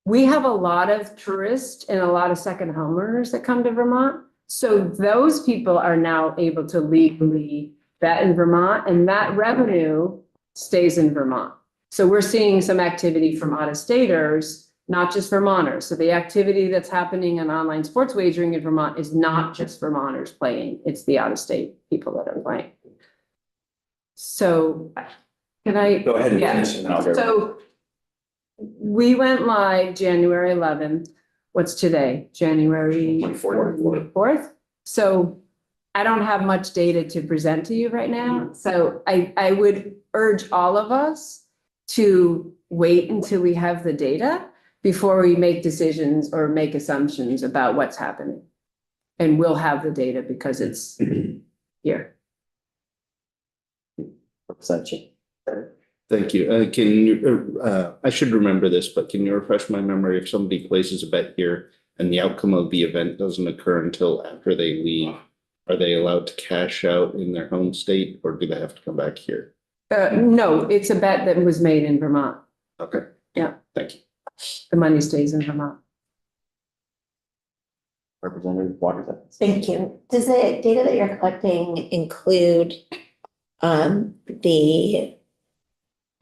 we have a lot of tourists and a lot of second homeowners that come to Vermont. So those people are now able to legally bet in Vermont, and that revenue stays in Vermont. So we're seeing some activity from out-of-staters, not just Vermonters. So the activity that's happening in online sports wagering in Vermont is not just Vermonters playing, it's the out-of-state people that are playing. So can I? Go ahead and Yeah. finish and then I'll go. So We went live January 11th. What's today? January 4th. So I don't have much data to present to you right now. So I would urge all of us to wait until we have the data before we make decisions or make assumptions about what's happening. And we'll have the data because it's here. Representative. Thank you. Can you, I should remember this, but can you refresh my memory if somebody places a bet here and the outcome of the event doesn't occur until after they leave? Are they allowed to cash out in their home state or do they have to come back here? No, it's a bet that was made in Vermont. Okay. Yeah. Thank you. The money stays in Vermont. Representative Waters. Thank you. Does the data that you're collecting include the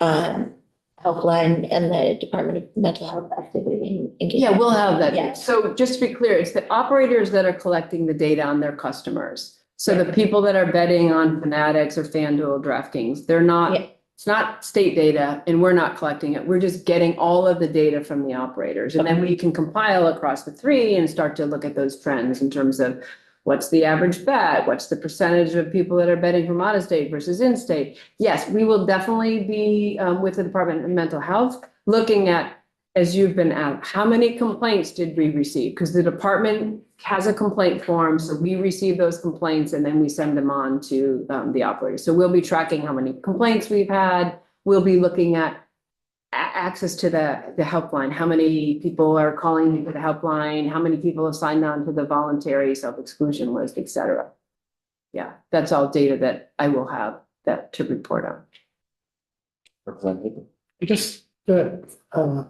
helpline and the Department of Mental Health activity engagement? Yeah, we'll have that. Yeah. So just to be clear, it's the operators that are collecting the data on their customers. So the people that are betting on Fanatics or FanDuel, DraftKings, they're not, Yeah. it's not state data and we're not collecting it. We're just getting all of the data from the operators. And then we can compile across the three and start to look at those trends in terms of what's the average bet? What's the percentage of people that are betting from out of state versus in-state? Yes, we will definitely be with the Department of Mental Health looking at, as you've been asked, how many complaints did we receive? Because the department has a complaint form, so we receive those complaints and then we send them on to the operators. So we'll be tracking how many complaints we've had. We'll be looking at access to the helpline, how many people are calling into the helpline, how many people have signed on to the voluntary self-exclusion list, et cetera. Yeah, that's all data that I will have that to report on. Representative. I guess that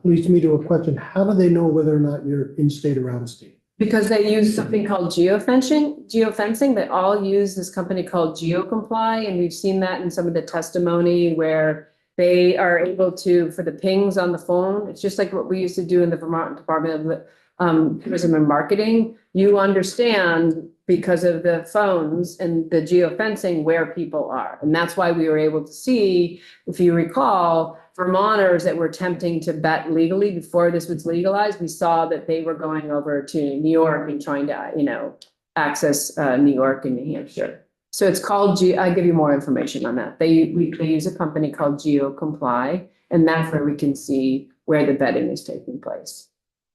leads me to a question. How do they know whether or not you're in state or out of state? Because they use something called geofencing, they all use this company called GeoComply, and we've seen that in some of the testimony where they are able to, for the pings on the phone, it's just like what we used to do in the Vermont Department of Tourism and Marketing. You understand because of the phones and the geofencing where people are. And that's why we were able to see, if you recall, Vermonters that were attempting to bet legally before this was legalized, we saw that they were going over to New York and trying to, access New York and New Hampshire. So it's called I'll give you more information on that. They use a company called GeoComply, and that's where we can see where the betting is taking place.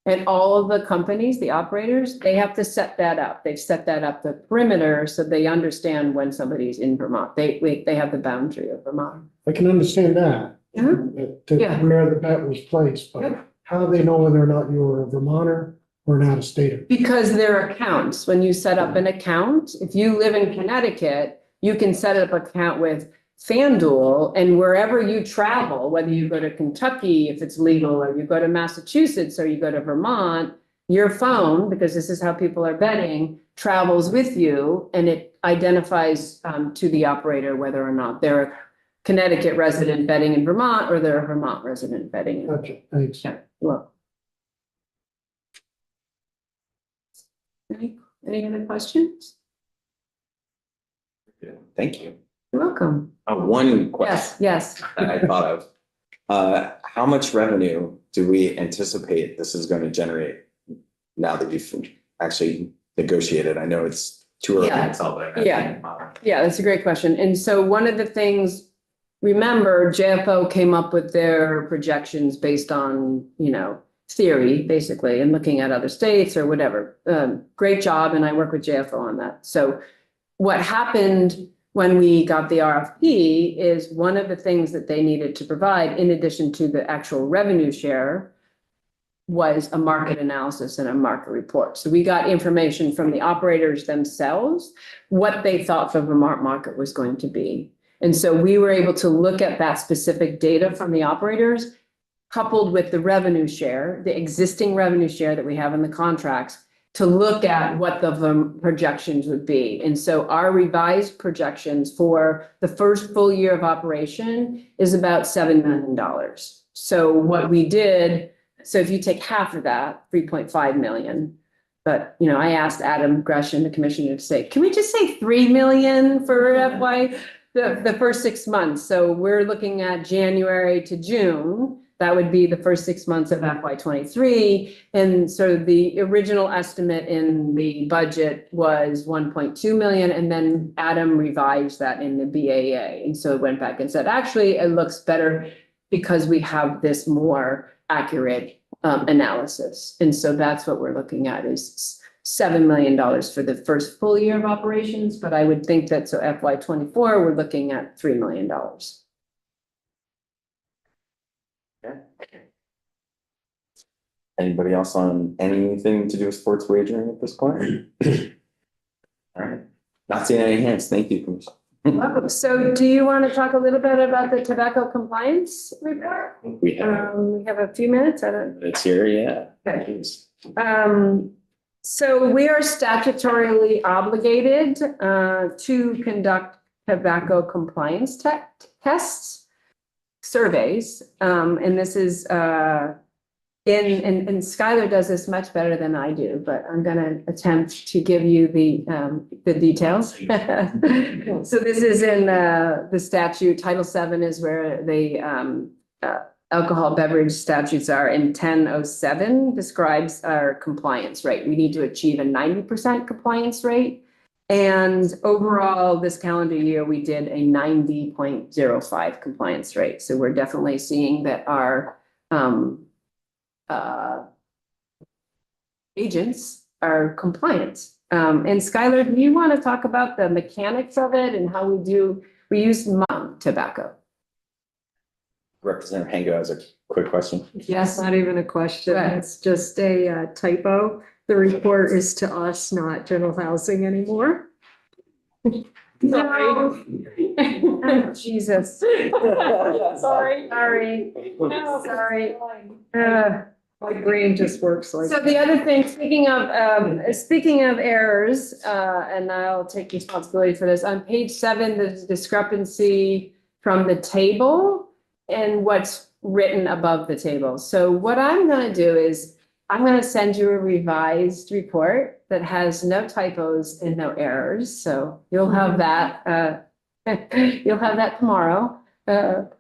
And all of the companies, the operators, they have to set that up. They've set that up the perimeter so they understand when somebody's in Vermont. They have the boundary of Vermont. I can understand that, Yeah. where the bet was placed, but Yep. how do they know whether or not you're a Vermonter or an out-of-stater? Because there are accounts. When you set up an account, if you live in Connecticut, you can set up an account with FanDuel, and wherever you travel, whether you go to Kentucky, if it's legal, or you go to Massachusetts, or you go to Vermont, your phone, because this is how people are betting, travels with you, and it identifies to the operator whether or not they're a Connecticut resident betting in Vermont or they're a Vermont resident betting in. Gotcha, thanks. Yeah, well. Any other questions? Thank you. You're welcome. One question Yes. that I thought of. How much revenue do we anticipate this is going to generate now that you've actually negotiated? I know it's too early Yeah. to tell, but. Yeah, that's a great question. And so one of the things, remember, JFO came up with their projections based on, theory, basically, and looking at other states or whatever. Great job, and I work with JFO on that. So what happened when we got the RFP is one of the things that they needed to provide, in addition to the actual revenue share, was a market analysis and a market report. So we got information from the operators themselves, what they thought the Vermont market was going to be. And so we were able to look at that specific data from the operators, coupled with the revenue share, the existing revenue share that we have in the contracts, to look at what the projections would be. And so our revised projections for the first full year of operation is about $7 million. So what we did, so if you take half of that, 3.5 million, but, I asked Adam Gresham, the commissioner, to say, can we just say 3 million for FY, the first 6 months? So we're looking at January to June. That would be the first 6 months of FY '23. And so the original estimate in the budget was 1.2 million, and then Adam revised that in the BAA. And so it went back and said, actually, it looks better because we have this more accurate analysis. And so that's what we're looking at is $7 million for the first full year of operations. But I would think that, so FY '24, we're looking at $3 million. Anybody else on anything to do with sports wagering at this point? All right, not seeing any hands. Thank you, Commissioner. So do you want to talk a little bit about the tobacco compliance report? We have, We have a few minutes. I don't. it's here, yeah. Okay. So we are statutorily obligated to conduct tobacco compliance tests, surveys, and this is and Skylar does this much better than I do, but I'm going to attempt to give you the details. So this is in the statute. Title VII is where the alcohol beverage statutes are, and 1007 describes our compliance rate. We need to achieve a 90% compliance rate. And overall, this calendar year, we did a 90.05 compliance rate. So we're definitely seeing that our agents are compliant. And Skylar, do you want to talk about the mechanics of it and how we use tobacco? Representative Hango has a quick question. Yes. Not even a question. Right. It's just a typo. The report is to us, not general housing anymore. No. Oh, Jesus. Sorry. Sorry. No, Sorry. My brain just works like. So the other thing, speaking of errors, and I'll take responsibility for this, on page 7, there's a discrepancy from the table and what's written above the table. So what I'm gonna do is, I'm gonna send you a revised report that has no typos and no errors, so you'll have that, you'll have that tomorrow. But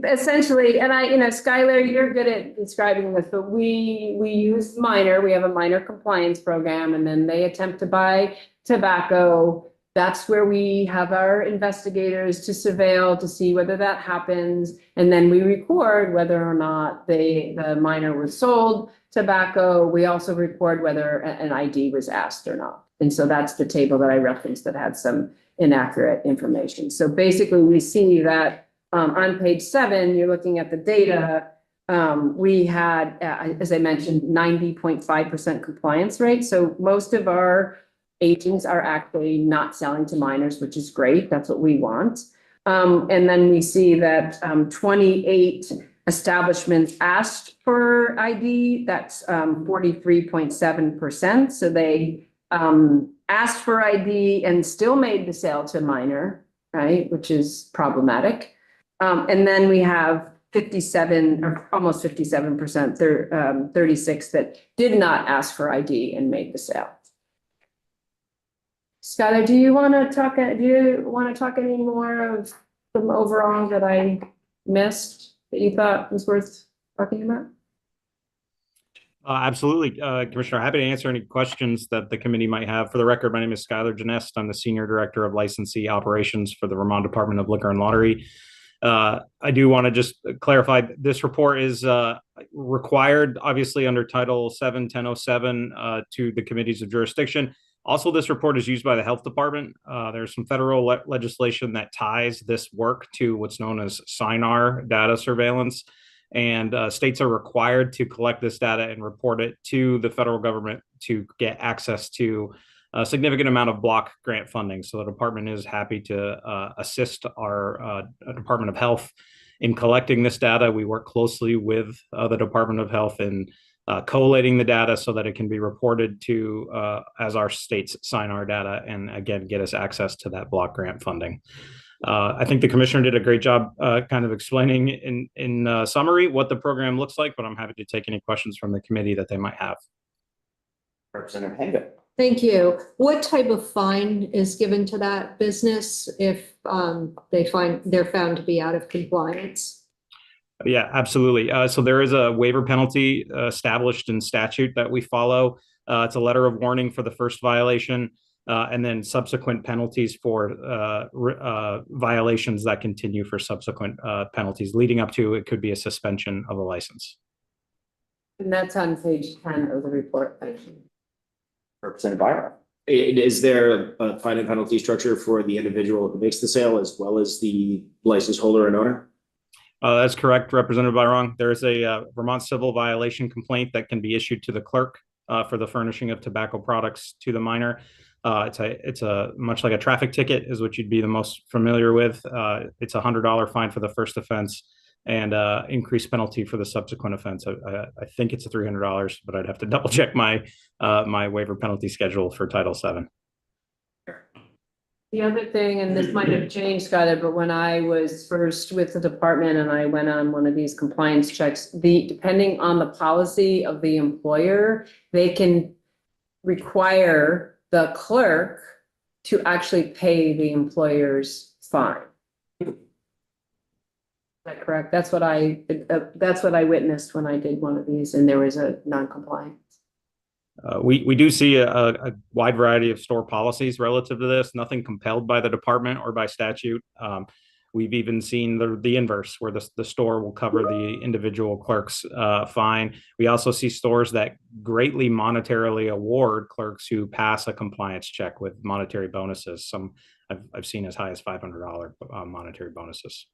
essentially, and Skylar, you're good at describing this, but we use minor, we have a minor compliance program, and then they attempt to buy tobacco. That's where we have our investigators to surveil to see whether that happens. And then we record whether or not the minor was sold tobacco. We also record whether an ID was asked or not. And so that's the table that I referenced that had some inaccurate information. So basically we see that on page 7, you're looking at the data. We had, as I mentioned, 90.5% compliance rate. So most of our agents are actually not selling to minors, which is great. That's what we want. And then we see that 28 establishments asked for ID. That's 43.7%. So they asked for ID and still made the sale to minor, right? Which is problematic. And then we have 57 or almost 57%, 36 that did not ask for ID and made the sale. Skylar, do you want to talk any more of some overall that I missed that you thought was worth talking about? Absolutely, Commissioner. Happy to answer any questions that the committee might have. For the record, my name is Skylar Janest. I'm the Senior Director of Licensee Operations for the Vermont Department of Liquor and Lottery. I do want to just clarify, this report is required, obviously, under Title VII, 1007 to the committees of jurisdiction. Also, this report is used by the health department. There's some federal legislation that ties this work to what's known as SINAR data surveillance. And states are required to collect this data and report it to the federal government to get access to a significant amount of block grant funding. So the department is happy to assist our Department of Health in collecting this data. We work closely with the Department of Health in collating the data so that it can be reported to as our states sign our data and again get us access to that block grant funding. I think the commissioner did a great job kind of explaining in summary what the program looks like, but I'm happy to take any questions from the committee that they might have. Representative Hango. Thank you. What type of fine is given to that business if they're found to be out of compliance? Yeah, absolutely. So there is a waiver penalty established in statute that we follow. It's a letter of warning for the first violation, and then subsequent penalties for violations that continue for subsequent penalties leading up to it could be a suspension of a license. And that's on page 10 of the report. Representative Byron. Is there a fine and penalty structure for the individual who makes the sale as well as the license holder and owner? That's correct, Representative Byron. There is a Vermont civil violation complaint that can be issued to the clerk for the furnishing of tobacco products to the minor. It's a much like a traffic ticket is what you'd be the most familiar with. It's a $100 fine for the first offense and increased penalty for the subsequent offense. I think it's $300, but I'd have to double check my my waiver penalty schedule for Title VII. The other thing, and this might have changed, Skylar, but when I was first with the department and I went on one of these compliance checks, depending on the policy of the employer, they can require the clerk to actually pay the employer's fine. Is that correct? That's what I witnessed when I did one of these and there was a non-compliance. We do see a wide variety of store policies relative to this, nothing compelled by the department or by statute. We've even seen the inverse, where the store will cover the individual clerk's fine. We also see stores that greatly monetarily award clerks who pass a compliance check with monetary bonuses. Some I've seen as high as $500 monetary bonuses.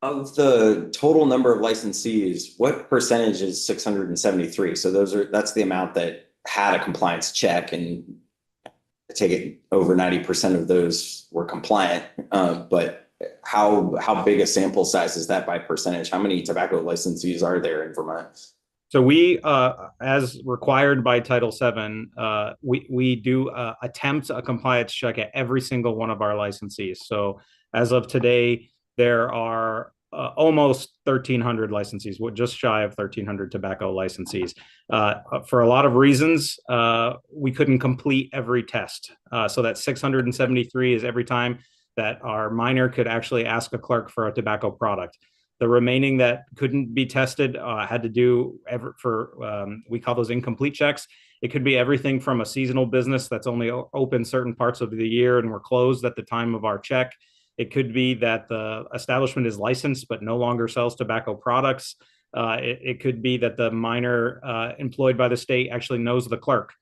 Of the total number of licensees, what percentage is 673? So that's the amount that had a compliance check, and I take it over 90% of those were compliant. But how big a sample size is that by percentage? How many tobacco licensees are there in Vermont? So we, as required by Title VII, we do attempt a compliance check at every single one of our licensees. So as of today, there are almost 1,300 licensees, just shy of 1,300 tobacco licensees. For a lot of reasons, we couldn't complete every test. So that 673 is every time that our minor could actually ask a clerk for a tobacco product. The remaining that couldn't be tested had to do we call those incomplete checks. It could be everything from a seasonal business that's only open certain parts of the year and we're closed at the time of our check. It could be that the establishment is licensed but no longer sells tobacco products. It could be that the minor employed by the state actually knows the clerk.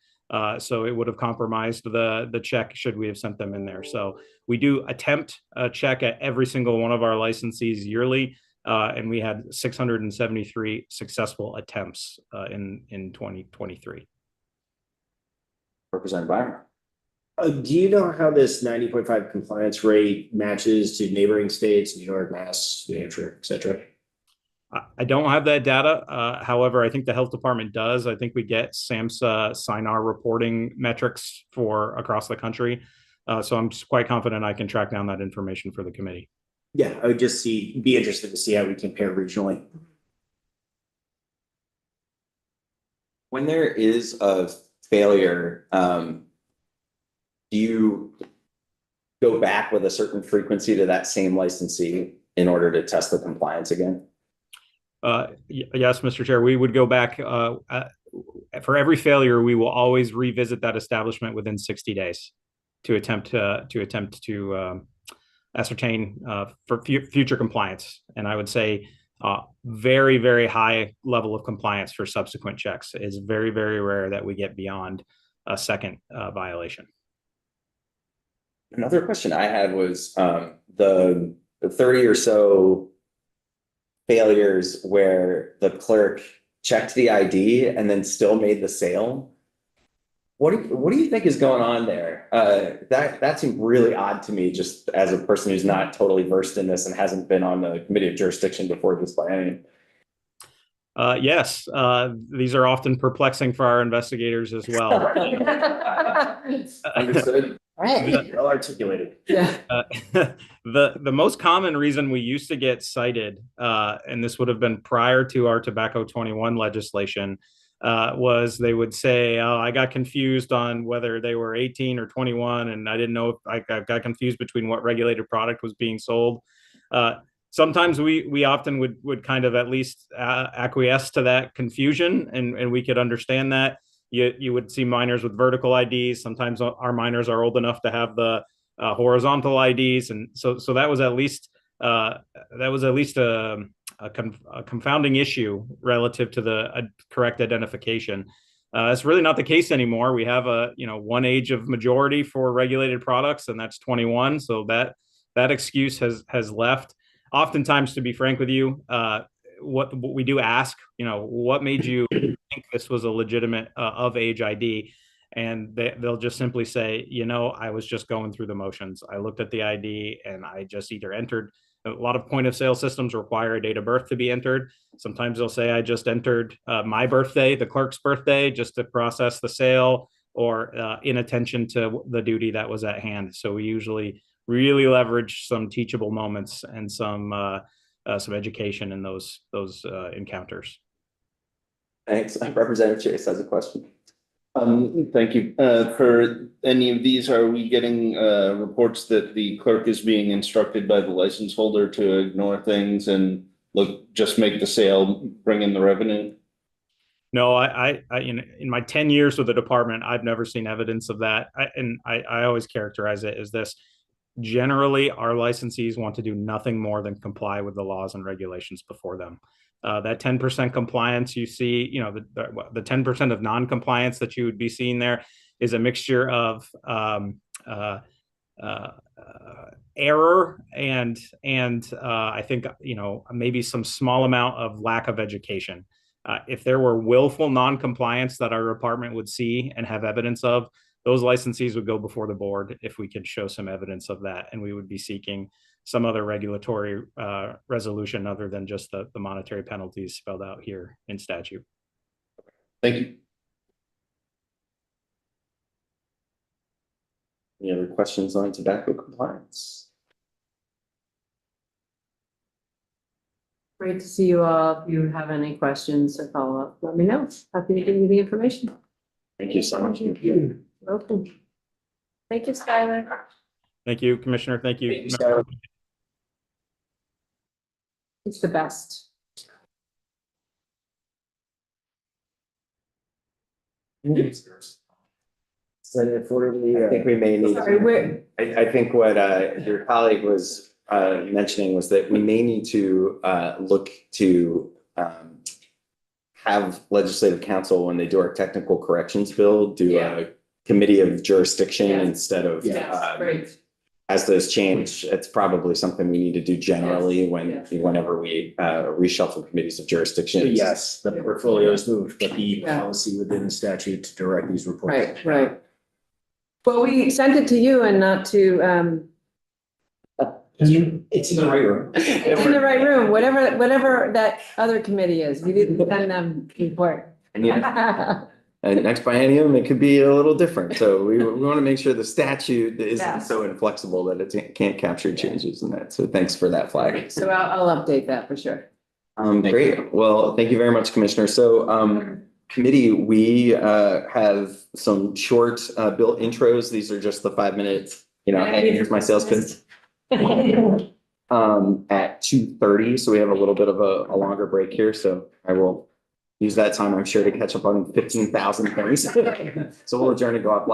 So it would have compromised the check should we have sent them in there. So we do attempt a check at every single one of our licensees yearly. And we had 673 successful attempts in 2023. Representative Byron. Do you know how this 90.5 compliance rate matches to neighboring states, New York, Mass, New Hampshire, et cetera? I don't have that data. However, I think the health department does. I think we get SAMHSA SINAR reporting metrics for across the country. So I'm quite confident I can track down that information for the committee. Yeah, I would just be interested to see how we compare regionally. When there is a failure, do you go back with a certain frequency to that same licensee in order to test the compliance again? Yes, Mr. Chair, we would go back for every failure. We will always revisit that establishment within 60 days to attempt to ascertain for future compliance. And I would say very, very high level of compliance for subsequent checks. It's very, very rare that we get beyond a second violation. Another question I had was the 30 or so failures where the clerk checked the ID and then still made the sale. What do you think is going on there? That seemed really odd to me, just as a person who's not totally versed in this and hasn't been on the committee of jurisdiction before this by any. Yes, these are often perplexing for our investigators as well. Understood. Right. Well articulated. Yeah. The most common reason we used to get cited, and this would have been prior to our Tobacco 21 legislation, was they would say, "Oh, I got confused on whether they were 18 or 21, and I didn't know if I got confused between what regulated product was being sold." sometimes we often would kind of at least acquiesce to that confusion, and we could understand that. You would see minors with vertical IDs. Sometimes our minors are old enough to have the horizontal IDs, and so that was at least a confounding issue relative to the correct identification. It's really not the case anymore. We have one age of majority for regulated products, and that's 21. So that excuse has left. Oftentimes, to be frank with you, what we do ask, what made you think this was a legitimate of age ID? And they'll just simply say, I was just going through the motions. I looked at the ID and I just either entered. A lot of point of sale systems require a date of birth to be entered. Sometimes they'll say, I just entered my birthday, the clerk's birthday, just to process the sale, or inattention to the duty that was at hand. So we usually really leverage some teachable moments and some education in those encounters. Thanks. Representative Chase has a question. Thank you. For any of these, are we getting reports that the clerk is being instructed by the license holder to ignore things and just make the sale, bring in the revenue? No, I in my 10 years with the department, I've never seen evidence of that. I always characterize it as this. Generally, our licensees want to do nothing more than comply with the laws and regulations before them. That 10% compliance you see, the 10% of non-compliance that you would be seeing there is a mixture of error and I think, maybe some small amount of lack of education. If there were willful non-compliance that our department would see and have evidence of, those licensees would go before the board if we could show some evidence of that, and we would be seeking some other regulatory resolution other than just the monetary penalties spelled out here in statute. Thank you. Any other questions on tobacco compliance? Great to see you all. If you have any questions or follow up, let me know. Happy to give you the information. Thank you so much. Welcome. Thank you, Skylar. Thank you, Commissioner. Thank you. Thank you, Skylar. It's the best. I think we may need. Sorry, we're, I think what your colleague was mentioning was that we may need to look to have legislative counsel, when they do our technical corrections bill, do a committee of jurisdiction instead of great. as those change. It's probably something we need to do generally whenever we reshuffle committees of jurisdiction. Yes, the portfolio is moved, but the policy within the statute to direct these reports. Right. Well, we sent it to you and not to, It's in the right room. it's in the right room, whatever that other committee is. We didn't send them report. And and next biennium, it could be a little different. So we want to make sure the statute isn't so inflexible that it can't capture changes in that. So thanks for that flag. So I'll update that for sure. Great. Well, thank you very much, Commissioner. So committee, we have some short bill intros. These are just the 5 minutes, hey, here's my sales pitch. At 2:30. So we have a little bit of a longer break here. So I will use that time, I'm sure, to catch up on 15,000 things. So we'll adjourn and go off live.